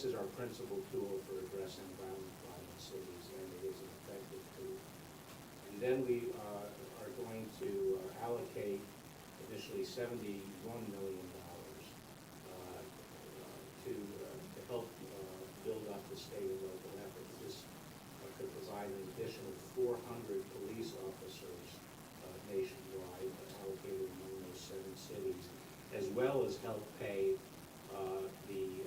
this is our principal tool for addressing violent crime in cities, and it is an effective tool. And then we are going to allocate additionally $71 million to help build up the state and local efforts. This could provide an additional 400 police officers nationwide allocated among those 7 cities, as well as help pay the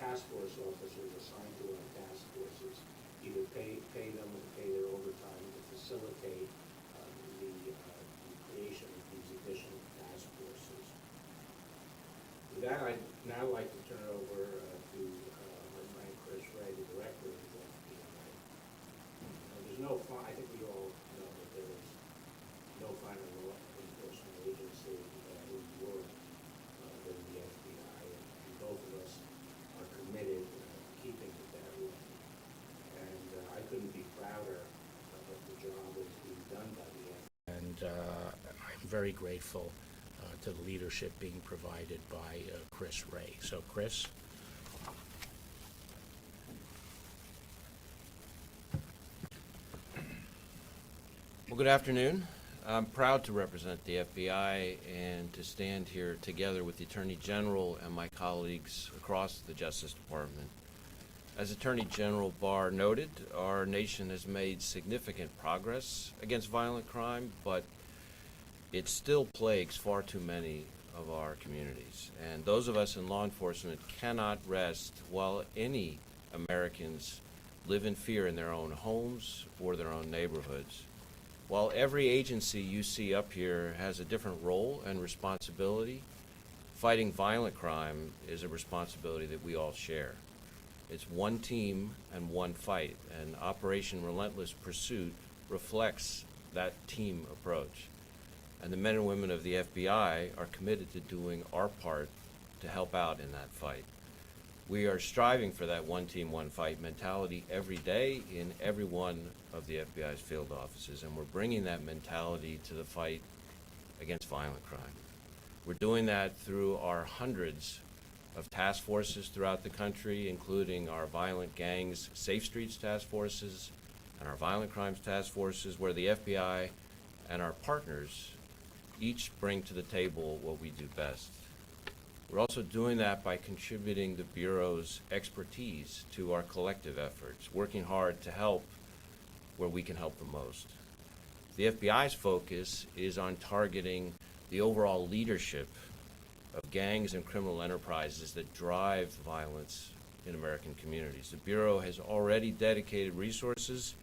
task force officers assigned to our task forces, either pay them or pay their overtime to facilitate the creation of these additional task forces. With that, I'd now like to turn it over to my friend Chris Ray, the director of the FBI. There's no, I think we all know that there is no final law enforcement agency in the world than the FBI, and both of us are committed to keeping it that way. And I couldn't be prouder of the job that's being done by the FBI. And I'm very grateful to the leadership being provided by Chris Ray. So, Chris. Well, good afternoon. I'm proud to represent the FBI and to stand here together with the Attorney General and my colleagues across the Justice Department. As Attorney General Barr noted, our nation has made significant progress against violent crime, but it still plagues far too many of our communities. And those of us in law enforcement cannot rest while any Americans live in fear in their own homes or their own neighborhoods. While every agency you see up here has a different role and responsibility, fighting violent crime is a responsibility that we all share. It's one team and one fight, and Operation Relentless Pursuit reflects that team approach. And the men and women of the FBI are committed to doing our part to help out in that fight. We are striving for that one team, one fight mentality every day in every one of the FBI's field offices, and we're bringing that mentality to the fight against violent crime. We're doing that through our hundreds of task forces throughout the country, including our violent gangs safe streets task forces and our violent crimes task forces, where the FBI and our partners each bring to the table what we do best. We're also doing that by contributing the Bureau's expertise to our collective efforts, working hard to help where we can help the most. The FBI's focus is on targeting the overall leadership of gangs and criminal enterprises that drive violence in American communities. The Bureau has already dedicated resources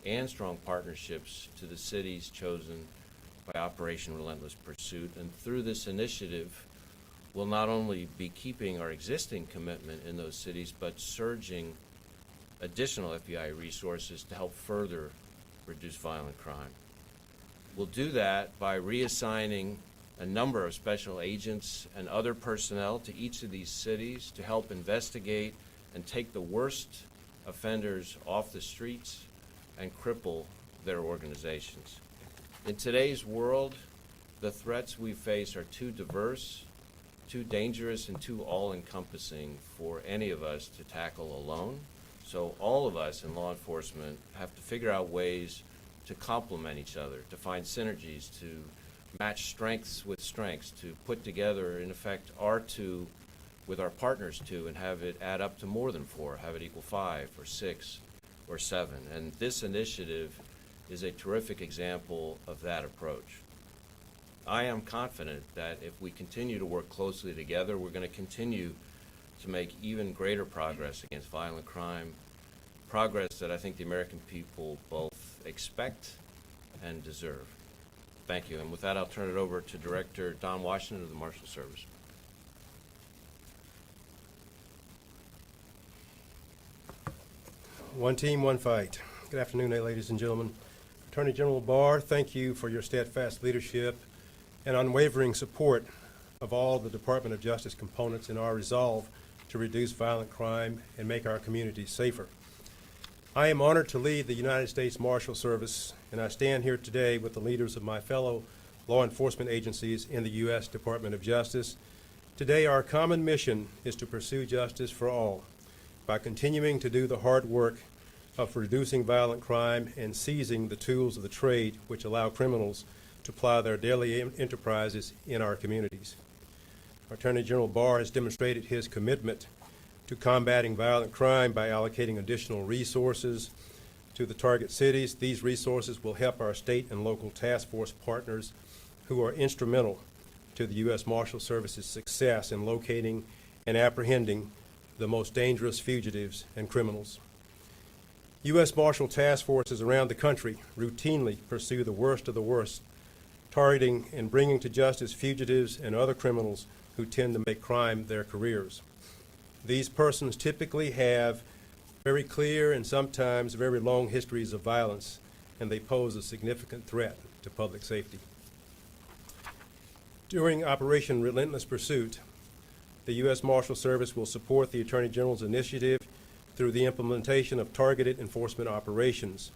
and strong partnerships to the cities chosen by Operation Relentless Pursuit, and through this initiative, we'll not only be keeping our existing commitment in those cities, but surging additional FBI resources to help further reduce violent crime. We'll do that by reassigning a number of special agents and other personnel to each of these cities to help investigate and take the worst offenders off the streets and cripple their organizations. In today's world, the threats we face are too diverse, too dangerous, and too all-encompassing for any of us to tackle alone. So all of us in law enforcement have to figure out ways to complement each other, to find synergies, to match strengths with strengths, to put together, in effect, our two with our partners' two and have it add up to more than 4, have it equal 5 or 6 or 7. And this initiative is a terrific example of that approach. I am confident that if we continue to work closely together, we're going to continue to make even greater progress against violent crime, progress that I think the American people both expect and deserve. Thank you. And with that, I'll turn it over to Director Don Washington of the Marshal Service. One team, one fight. Good afternoon, ladies and gentlemen. Attorney General Barr, thank you for your steadfast leadership and unwavering support of all the Department of Justice components in our resolve to reduce violent crime and make our communities safer. I am honored to lead the United States Marshal Service, and I stand here today with the leaders of my fellow law enforcement agencies in the U.S. Department of Justice Today, our common mission is to pursue justice for all by continuing to do the hard work of reducing violent crime and seizing the tools of the trade which allow criminals to ply their daily enterprises in our communities. Attorney General Barr has demonstrated his commitment to combating violent crime by allocating additional resources to the target cities. These resources will help our state and local task force partners who are instrumental to the U.S. Marshal Service's success in locating and apprehending the most dangerous fugitives and criminals. U.S. Marshal task forces around the country routinely pursue the worst of the worst, targeting and bringing to justice fugitives and other criminals who tend to make crime their careers. These persons typically have very clear and sometimes very long histories of violence, and they pose a significant threat to public safety. During Operation Relentless Pursuit, the U.S. Marshal Service will support the Attorney General's initiative through the implementation of targeted enforcement operations.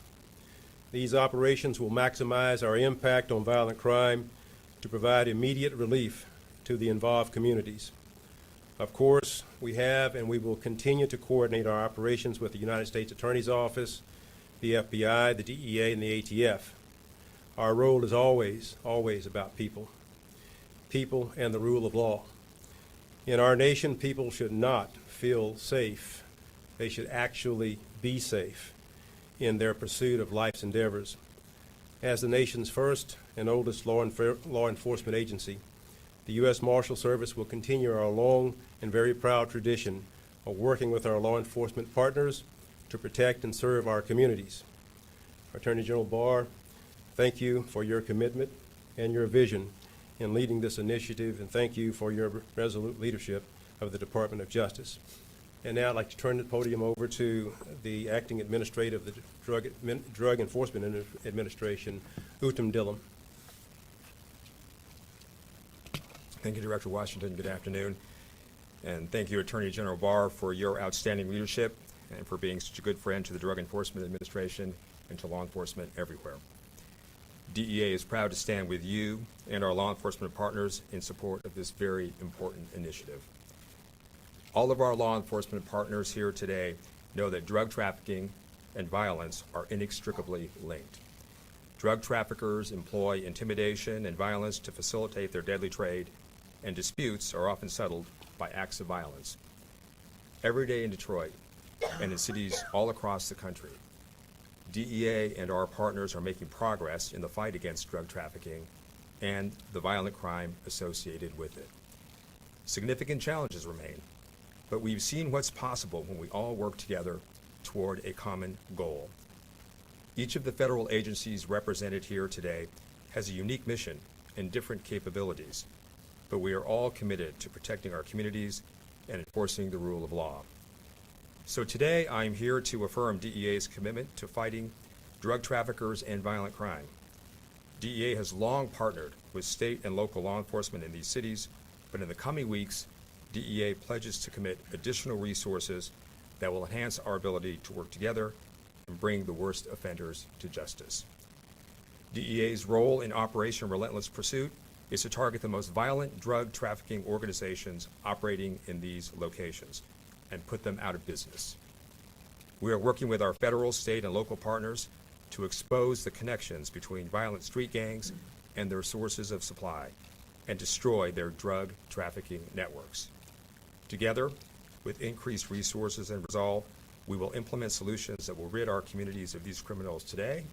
These operations will maximize our impact on violent crime to provide immediate relief to the involved communities. Of course, we have and we will continue to coordinate our operations with the United States Attorney's Office, the FBI, the DEA, and the ATF. Our role is always about people and the rule of law. In our nation, people should not feel safe. They should actually be safe in their pursuit of life's endeavors. As the nation's first and oldest law enforcement agency, the U.S. Marshal Service will continue our long and very proud tradition of working with our law enforcement partners to protect and serve our communities. Attorney General Barr, thank you for your commitment and your vision in leading this initiative, and thank you for your resolute leadership of the Department of Justice. And now I'd like to turn the podium over to the Acting Administrator of the Drug Enforcement Administration, Uttam Dillam. Thank you, Director Washington. Good afternoon. And thank you, Attorney General Barr, for your outstanding leadership and for being such a good friend to the Drug Enforcement Administration and to law enforcement everywhere. DEA is proud to stand with you and our law enforcement partners in support of this very important initiative. All of our law enforcement partners here today know that drug trafficking and violence are inextricably linked. Drug traffickers employ intimidation and violence to facilitate their deadly trade, and disputes are often settled by acts of violence. Every day in Detroit and in cities all across the country, DEA and our partners are making progress in the fight against drug trafficking and the violent crime associated with it. Significant challenges remain, but we've seen what's possible when we all work together toward a common goal. Each of the federal agencies represented here today has a unique mission and different capabilities, but we are all committed to protecting our communities and enforcing the rule of law. So today, I'm here to affirm DEA's commitment to fighting drug traffickers and violent crime. DEA has long partnered with state and local law enforcement in these cities, but in the coming weeks, DEA pledges to commit additional resources that will enhance our ability to work together and bring the worst offenders to justice. DEA's role in Operation Relentless Pursuit is to target the most violent drug trafficking organizations operating in these locations and put them out of business. We are working with our federal, state, and local partners to expose the connections between violent street gangs and their sources of supply and destroy their drug trafficking networks. Together, with increased resources and resolve, we will implement solutions that will rid our communities of these criminals today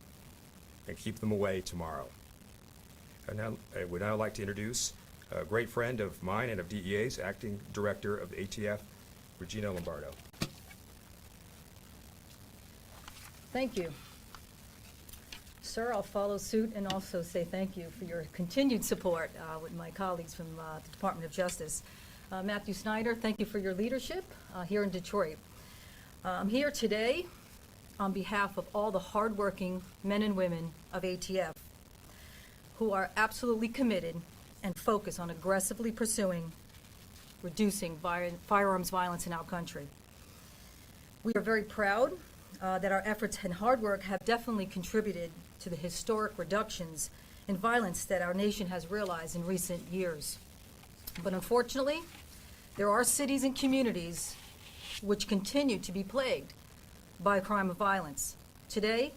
and keep them away tomorrow. And now, I would now like to introduce a great friend of mine and of DEA's, Acting Director of ATF, Regina Lombardo. Thank you. Sir, I'll follow suit and also say thank you for your continued support with my colleagues from the Department of Justice. Matthew Snyder, thank you for your leadership here in Detroit. I'm here today on behalf of all the hardworking men and women of ATF who are absolutely committed and focused on aggressively pursuing reducing firearms violence in our country. We are very proud that our efforts and hard work have definitely contributed to the historic reductions in violence that our nation has realized in recent years. But unfortunately, there are cities and communities which continue to be plagued by crime of violence. Today,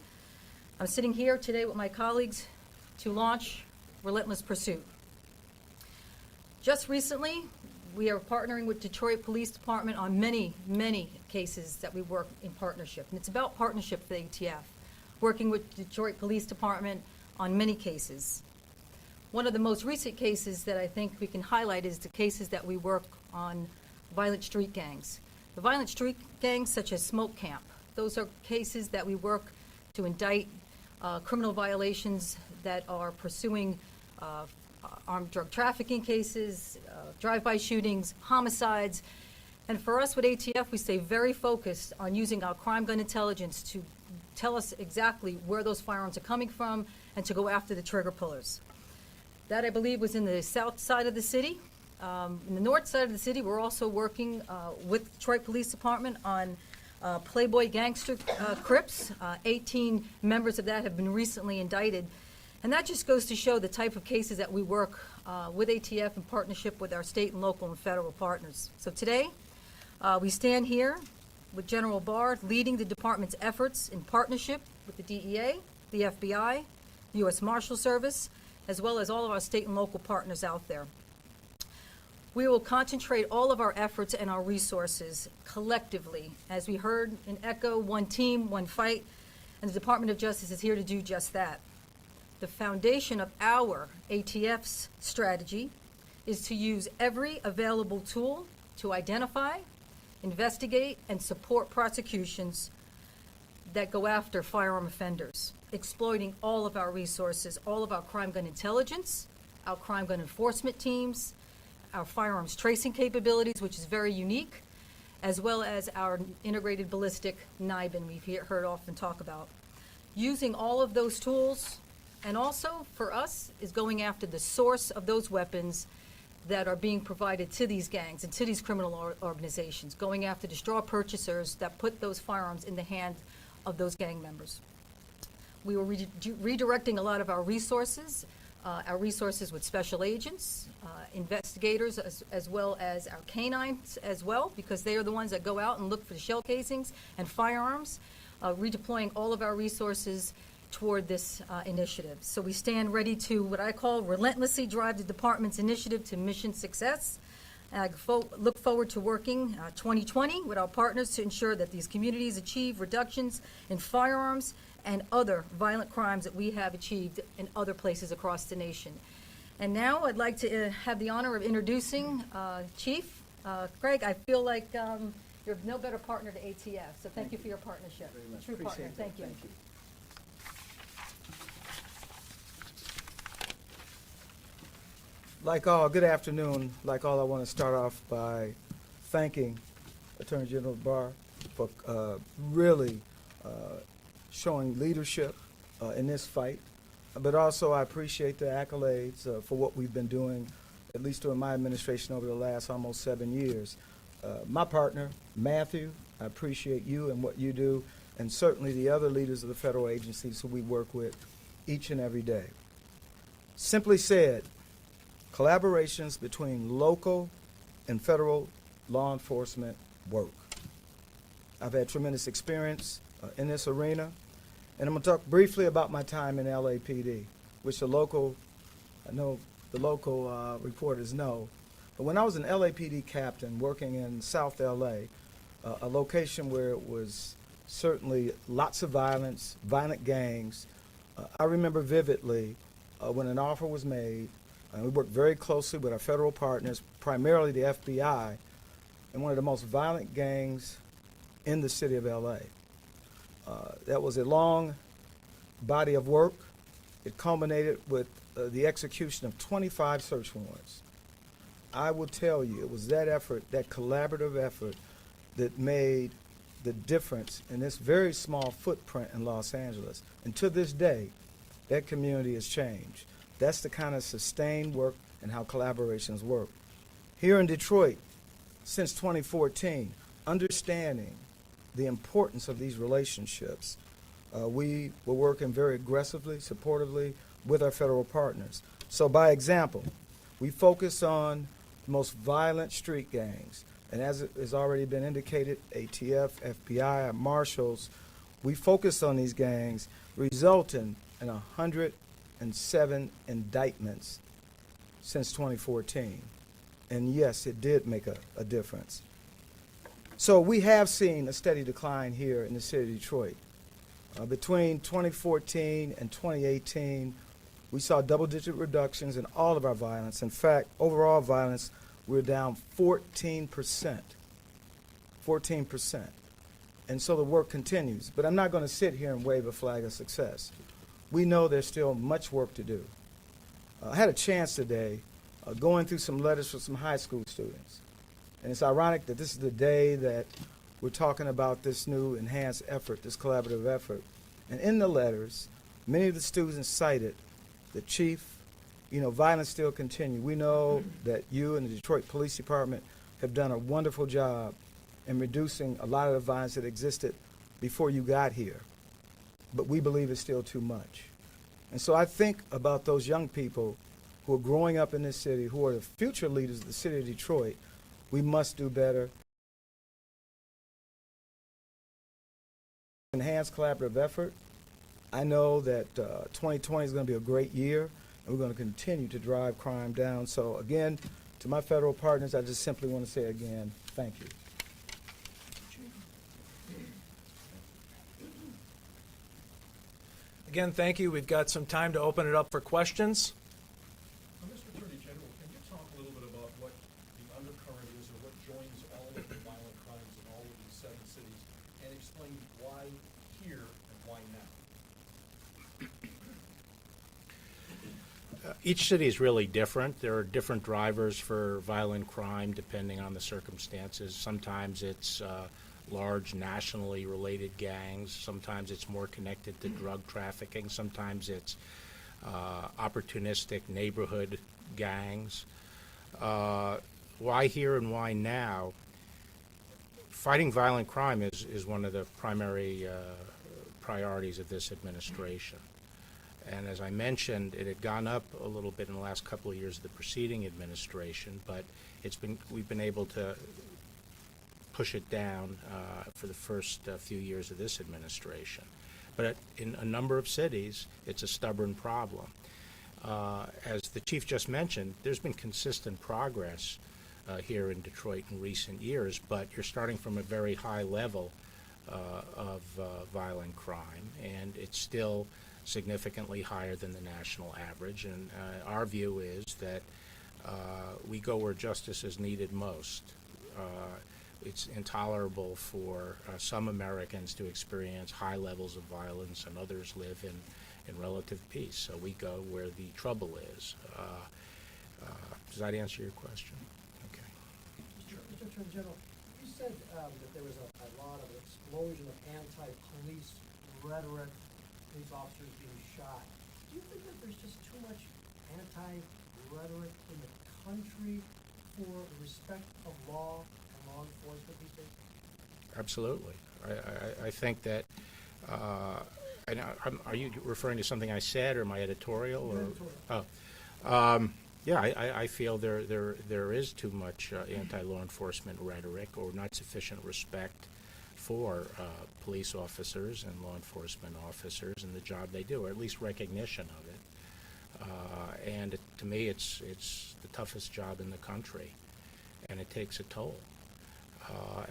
I'm sitting here today with my colleagues to launch Relentless Pursuit. Just recently, we are partnering with Detroit Police Department on many, many cases that we work in partnership. And it's about partnership for the ATF, working with Detroit Police Department on many cases. One of the most recent cases that I think we can highlight is the cases that we work on violent street gangs. The violent street gangs such as Smoke Camp, those are cases that we work to indict criminal violations that are pursuing armed drug trafficking cases, drive-by shootings, homicides. And for us with ATF, we stay very focused on using our crime gun intelligence to tell us exactly where those firearms are coming from and to go after the trigger pullers. That, I believe, was in the south side of the city. In the north side of the city, we're also working with Detroit Police Department on Playboy gangster Crips. 18 members of that have been recently indicted. And that just goes to show the type of cases that we work with ATF in partnership with our state and local and federal partners. So today, we stand here with General Barr leading the department's efforts in partnership with the DEA, the FBI, the U.S. Marshal Service, as well as all of our state and local partners out there. We will concentrate all of our efforts and our resources collectively. As we heard in ECHO, one team, one fight, and the Department of Justice is here to do just that. The foundation of our ATF's strategy is to use every available tool to identify, investigate, and support prosecutions that go after firearm offenders, exploiting all of our resources, all of our crime gun intelligence, our crime gun enforcement teams, our firearms tracing capabilities, which is very unique, as well as our integrated ballistic NIBIN we've heard often talk about. Using all of those tools, and also for us, is going after the source of those weapons that are being provided to these gangs and to these criminal organizations, going after the straw purchasers that put those firearms in the hands of those gang members. We were redirecting a lot of our resources with special agents, investigators, as well as our canines as well, because they are the ones that go out and look for the shell casings and firearms, redeploying all of our resources toward this initiative. So we stand ready to, what I call, relentlessly drive the department's initiative to mission success. And I look forward to working 2020 with our partners to ensure that these communities achieve reductions in firearms and other violent crimes that we have achieved in other places across the nation. And now I'd like to have the honor of introducing Chief Craig. I feel like you're no better partner to ATF, so thank you for your partnership. Very much. True partner. Appreciate Thank that. you. Thank you. Good afternoon. Like all, I want to start off by thanking Attorney General Barr for really showing leadership in this fight. But also, I appreciate the accolades for what we've been doing, at least during my administration over the last almost 7 years. My partner, Matthew, I appreciate you and what you do, and certainly the other leaders of the federal agencies who we work with each and every day. Simply said, collaborations between local and federal law enforcement work. I've had tremendous experience in this arena, and I'm going to talk briefly about my time in LAPD, which I know the local reporters know. But when I was an LAPD captain working in South LA, a location where it was certainly lots of violence, violent gangs, I remember vividly when an offer was made. And we worked very closely with our federal partners, primarily the FBI, and one of the most violent gangs in the city of LA. That was a long body of work. It culminated with the execution of 25 search warrants. I will tell you, it was that effort, that collaborative effort, that made the difference in this very small footprint in Los Angeles. And to this day, that community has changed. That's the kind of sustained work and how collaborations work. Here in Detroit, since 2014, understanding the importance of these relationships, we were working very aggressively, supportively with our federal partners. So by example, we focus on the most violent street gangs. And as it has already been indicated, ATF, FBI, marshals, we focused on these gangs, resulting in 107 indictments since 2014. And yes, it did make a difference. So we have seen a steady decline here in the city of Detroit. Between 2014 and 2018, we saw double-digit reductions in all of our violence. In fact, overall violence, we're down 14%. 14%. And so the work continues. But I'm not going to sit here and wave a flag of success. We know there's still much work to do. I had a chance today going through some letters from some high school students. And it's ironic that this is the day that we're talking about this new enhanced effort, this collaborative effort. And in the letters, many of the students cited the chief, violence still continues. We know that you and the Detroit Police Department have done a wonderful job in reducing a lot of the violence that existed before you got here. But we believe it's still too much. And so I think about those young people who are growing up in this city, who are the future leaders of the city of Detroit. We must do better. Enhanced collaborative effort. I know that 2020 is going to be a great year, and we're going to continue to drive crime down. So again, to my federal partners, I just simply want to say again, thank you. Again, thank you. We've got some time to open it up for questions. Mr. Attorney General, can you talk a little bit about what the undercurrent is or what joins all of the violent crimes in all of these 7 cities and explain why here and why now? Each city is really different. There are different drivers for violent crime depending on the circumstances. Sometimes it's large nationally related gangs. Sometimes it's more connected to drug trafficking. Sometimes it's opportunistic neighborhood gangs. Why here and why now? Fighting violent crime is one of the primary priorities of this administration. And as I mentioned, it had gone up a little bit in the last couple of years of the preceding administration, but we've been able to push it down for the first few years of this administration. But in a number of cities, it's a stubborn problem. As the chief just mentioned, there's been consistent progress here in Detroit in recent years, but you're starting from a very high level of violent crime, and it's still significantly higher than the national average. And our view is that we go where justice is needed most. It's intolerable for some Americans to experience high levels of violence and others live in relative peace. So we go where the trouble is. Does that answer your question? Okay. Mr. Attorney General, you said that there was a lot of explosion of anti-police rhetoric, police officers being shot. Do you think that there's just too much anti-rhetoric in the country for respect of law and law enforcement these days? Absolutely. I think that, are you referring to something I said or my editorial? Your Or, editorial. yeah, I feel there is too much anti-law enforcement rhetoric or not sufficient respect for police officers and law enforcement officers and the job they do, or at least recognition of it. And to me, it's the toughest job in the country, and it takes a toll.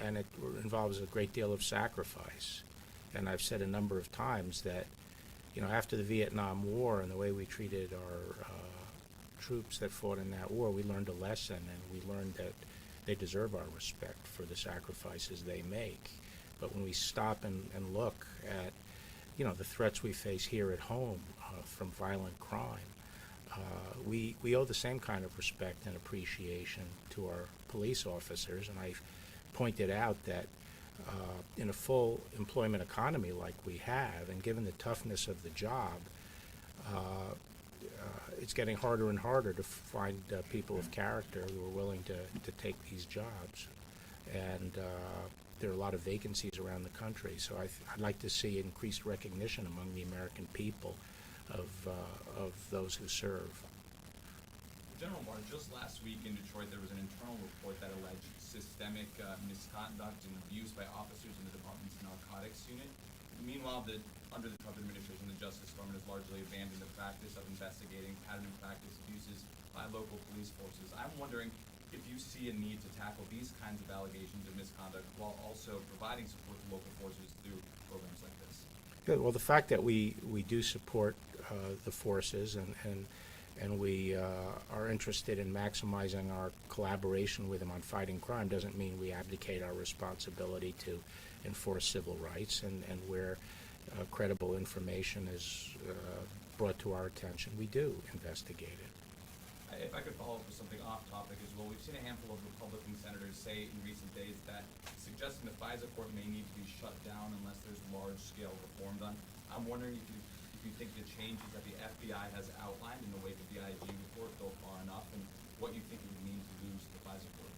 And it involves a great deal of sacrifice. And I've said a number of times that, after the Vietnam War and the way we treated our troops that fought in that war, we learned a lesson, and we learned that they deserve our respect for the sacrifices they make. But when we stop and look at, the threats we face here at home from violent crime, we owe the same kind of respect and appreciation to our police officers. And I've pointed out that in a full employment economy like we have, and given the toughness of the job, it's getting harder and harder to find people of character who are willing to take these jobs. And there are a lot of vacancies around the country, so I'd like to see increased recognition among the American people of those who serve. General Barr, just last week in Detroit, there was an internal report that alleged systemic misconduct and abuse by officers in the department's narcotics unit. Meanwhile, under the Trump administration, the Justice Department has largely abandoned the practice of investigating pattern and practice abuses by local police forces. I'm wondering if you see a need to tackle these kinds of allegations of misconduct while also providing support to local forces through programs like this. Good. Well, the fact that we do support the forces and we are interested in maximizing our collaboration with them on fighting crime doesn't mean we abdicate our responsibility to enforce civil rights, and where credible information is brought to our attention, we do investigate it. If I could follow up with something off topic as well, we've seen a handful of Republican senators say in recent days that suggesting the FISA court may need to be shut down unless there's large-scale reform done. I'm wondering if you think the changes that the FBI has outlined in the wake of the IG report go far enough, and what you think it would mean to lose the FISA court.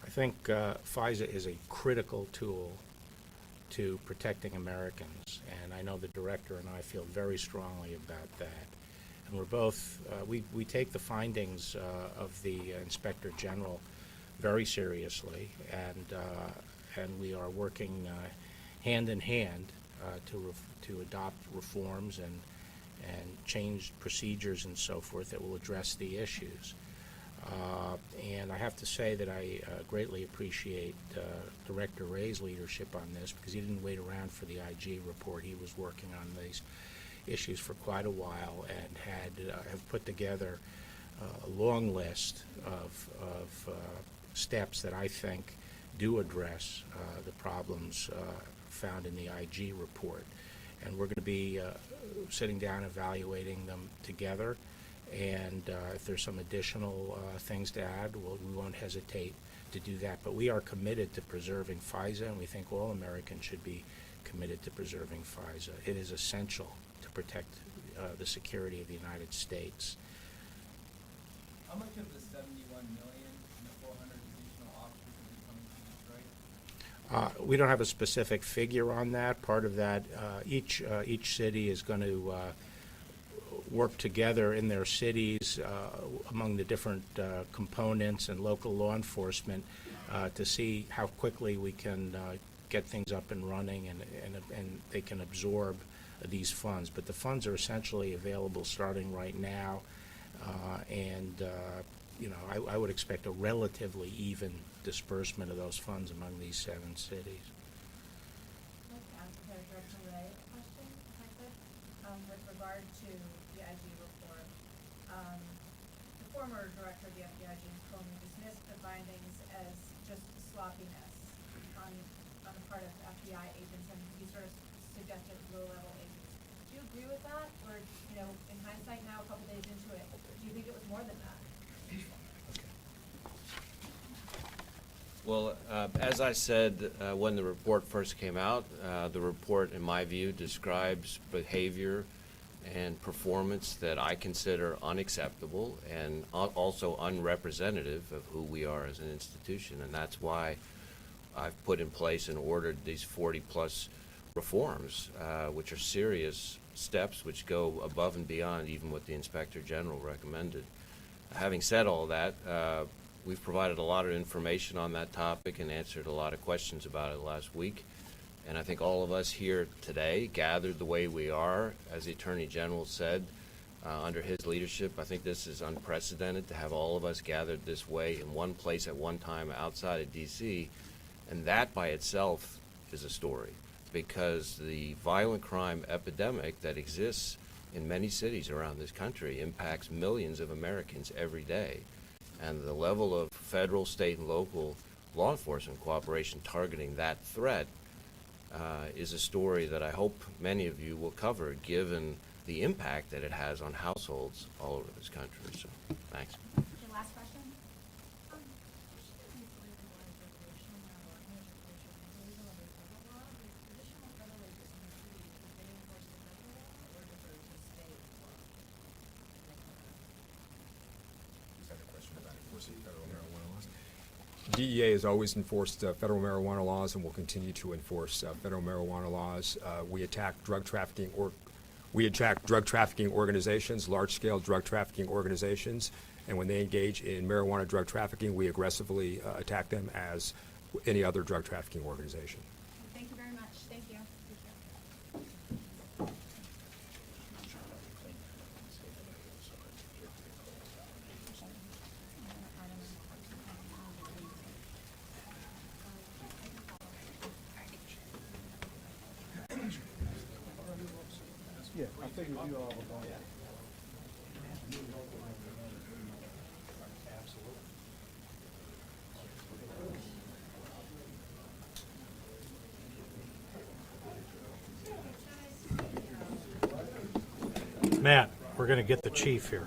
I think FISA is a critical tool to protecting Americans, and I know the director and I feel very strongly about that. And we're both, we take the findings of the Inspector General very seriously, and we are working hand in hand to adopt reforms and change procedures and so forth that will address the issues. And I have to say that I greatly appreciate Director Ray's leadership on this, because he didn't wait around for the IG report. He was working on these issues for quite a while and have put together a long list of steps that I think do address the problems found in the IG report. And we're going to be sitting down evaluating them together. And if there's some additional things to add, we won't hesitate to do that. But we are committed to preserving FISA, and we think all Americans should be committed to preserving FISA. It is essential to protect the security of the United States. How much of the $71 million and the 400 additional officers will be coming to Detroit? We don't have a specific figure on that. Part of that, each city is going to work together in their cities among the different components and local law enforcement to see how quickly we can get things up and running, and they can absorb these funds. But the funds are essentially available starting right now, and I would expect a relatively even disbursement of those funds among these 7 cities. I'd like to ask Director Ray a question, if I could, with regard to the IG report. The former director of the FBI, James Comey, dismissed the findings as just sloppiness on the part of FBI agents, and he sort of suggested low-level agents. Do you agree with that, or in hindsight now, a couple days into it, do you think it was more than that? Well, as I said when the report first came out, the report, in my view, describes behavior and performance that I consider unacceptable and also unrepresentative of who we are as an institution. And that's why I've put in place and ordered these 40-plus reforms, which are serious steps which go above and beyond even what the Inspector General recommended. Having said all that, we've provided a lot of information on that topic and answered a lot of questions about it last week. And I think all of us here today, gathered the way we are, as the Attorney General said, under his leadership. I think this is unprecedented to have all of us gathered this way in one place at one time outside of D.C. And that by itself is a story, because the violent crime epidemic that exists in many cities around this country impacts millions of Americans every day. And the level of federal, state, and local law enforcement cooperation targeting that threat is a story that I hope many of you will cover, given the impact that it has on households all over this country. So, thanks. Okay, last question. DEA has always enforced federal marijuana laws and will continue to enforce federal marijuana laws. We attack drug trafficking We attack drug trafficking organizations, large-scale drug trafficking organizations, and when they engage in marijuana drug trafficking, we aggressively attack them as any other drug trafficking organization. Thank you very much. Thank you. Yeah, I figured you all were going. Matt, we're going to get the chief here.